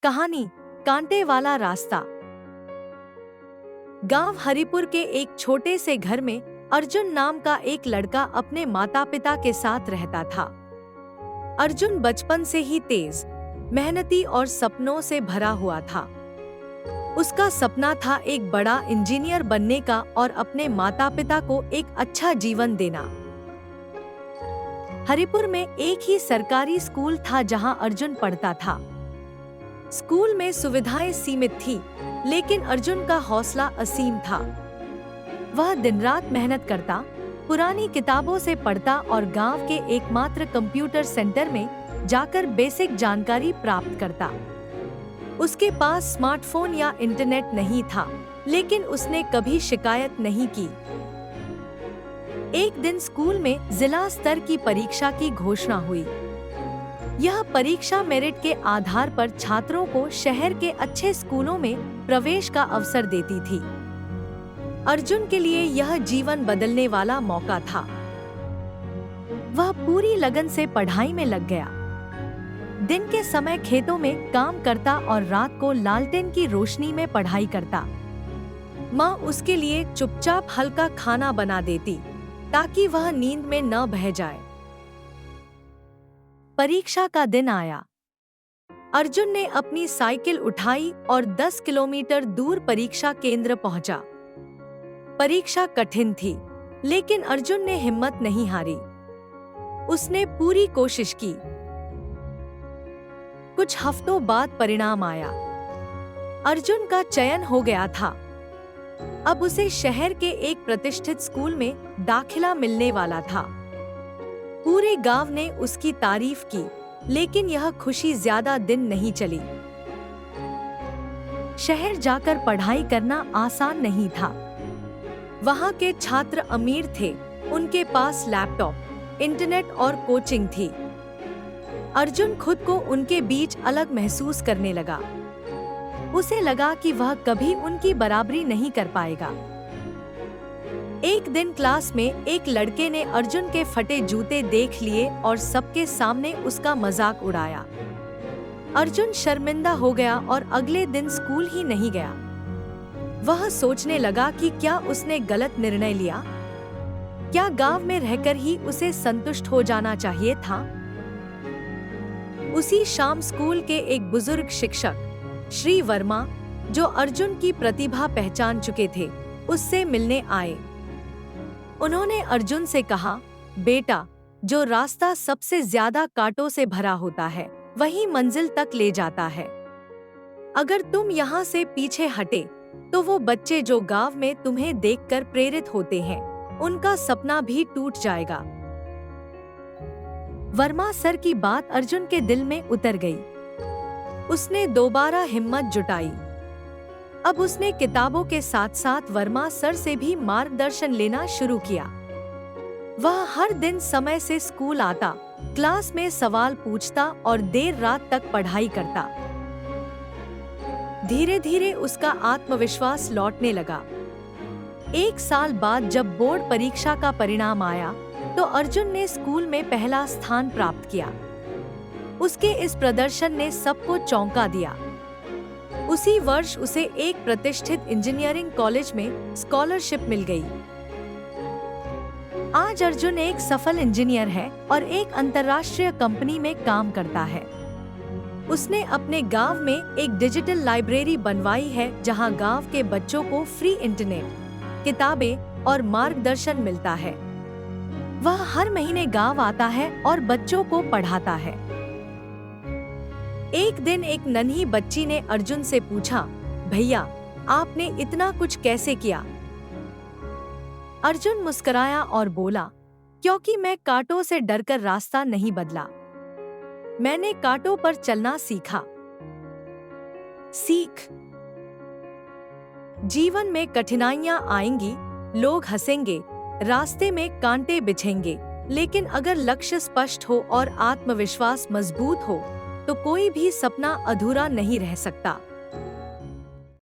कहानी कांटे वाला रास्ता। गांव हरिपुर के एक छोटे से घर में अर्जुन नाम का एक लड़का अपने माता पिता के साथ रहता था। अर्जुन बचपन से ही तेज, मेहनती और सपनों से भरा हुआ था। उसका सपना था एक बड़ा इंजीनियर बनने का और अपने माता पिता को एक अच्छा जीवन देना। हरिपुर में एक ही सरकारी स्कूल था जहां अर्जुन पढ़ता था। स्कूल में सुविधाएं सीमित थी, लेकिन अर्जुन का हौसला असीम था। वह दिन रात मेहनत करता, पुरानी किताबों से पढ़ता और गांव के एकमात्र कंप्यूटर सेंटर में जाकर बेसिक जानकारी प्राप्त करता। उसके पास स्मार्टफोन या इंटरनेट नहीं था, लेकिन उसने कभी शिकायत नहीं की। एक दिन स्कूल में जिला स्तर की परीक्षा की घोषणा हुई। यह परीक्षा मेरिट के आधार पर छात्रों को शहर के अच्छे स्कूलों में प्रवेश का अवसर देती थी। अर्जुन के लिए यह जीवन बदलने वाला मौका था। वह पूरी लगन से पढ़ाई में लग गया। दिन के समय खेतों में काम करता और रात को लालटेन की रोशनी में पढ़ाई करता। माँ उसके लिए चुपचाप हल्का खाना बना देती, ताकि वह नींद में न बह जाए। परीक्षा का दिन आया। अर्जुन ने अपनी साइकिल उठाई और 10 किलोमीटर दूर परीक्षा केंद्र पहुंचा। परीक्षा कठिन थी, लेकिन अर्जुन ने हिम्मत नहीं हारी। उसने पूरी कोशिश की। कुछ हफ्तों बाद परिणाम आया। अर्जुन का चयन हो गया था। अब उसे शहर के एक प्रतिष्ठित स्कूल में दाखिला मिलने वाला था। पूरे गांव ने उसकी तारीफ की, लेकिन यह खुशी ज्यादा दिन नहीं चली। शहर जाकर पढ़ाई करना आसान नहीं था। वहां के छात्र अमीर थे, उनके पास लैपटॉप, इंटरनेट और कोचिंग थी। अर्जुन खुद को उनके बीच अलग महसूस करने लगा। उसे लगा कि वह कभी उनकी बराबरी नहीं कर पाएगा। एक दिन क्लास में एक लड़के ने अर्जुन के फटे जूते देख लिए और सबके सामने उसका मजाक उड़ाया। अर्जुन शर्मिंदा हो गया और अगले दिन स्कूल ही नहीं गया। वह सोचने लगा कि क्या उसने गलत निर्णय लिया? क्या गांव में रहकर ही उसे संतुष्ट हो जाना चाहिए था? उसी शाम स्कूल के एक बुजुर्ग शिक्षक, श्री वर्मा, जो अर्जुन की प्रतिभा पहचान चुके थे, उससे मिलने आए। उन्होंने अर्जुन से कहा, बेटा, जो रास्ता सबसे ज्यादा कांटों से भरा होता है, वही मंजिल तक ले जाता है। अगर तुम यहाँ से पीछे हटे, तो वो बच्चे जो गांव में तुम्हें देखकर प्रेरित होते हैं, उनका सपना भी टूट जाएगा। वर्मा सर की बात अर्जुन के दिल में उतर गई। उसने दोबारा हिम्मत जुटाई। अब उसने किताबों के साथ साथ वर्मा सर से भी मार्गदर्शन लेना शुरू किया। वह हर दिन समय से स्कूल आता, क्लास में सवाल पूछता और देर रात तक पढ़ाई करता। धीरे धीरे उसका आत्मविश्वास लौटने लगा। एक साल बाद जब बोर्ड परीक्षा का परिणाम आया, तो अर्जुन ने स्कूल में पहला स्थान प्राप्त किया। उसके इस प्रदर्शन ने सबको चौंका दिया। उसी वर्ष उसे एक प्रतिष्ठित इंजीनियरिंग कॉलेज में स्कॉलरशिप मिल गई। आज अर्जुन एक सफल इंजीनियर है और एक अंतर्राष्ट्रीय कंपनी में काम करता है। उसने अपने गांव में एक डिजिटल लाइब्रेरी बनवाई है, जहां गांव के बच्चों को फ्री इंटरनेट, किताबें और मार्गदर्शन मिलता है। वह हर महीने गांव आता है और बच्चों को पढ़ाता है। एक दिन एक नन्ही बच्ची ने अर्जुन से पूछा, भैया, आपने इतना कुछ कैसे किया? अर्जुन मुस्कुराया और बोला, क्योंकि मैं कांटों से डरकर रास्ता नहीं बदला। मैंने कांटों पर चलना सीखा। सीख। जीवन में कठिनाइयां आएंगी, लोग हंसेंगे, रास्ते में कांटे बिछेंगे, लेकिन अगर लक्ष्य स्पष्ट हो और आत्मविश्वास मजबूत हो, तो कोई भी सपना अधूरा नहीं रह सकता।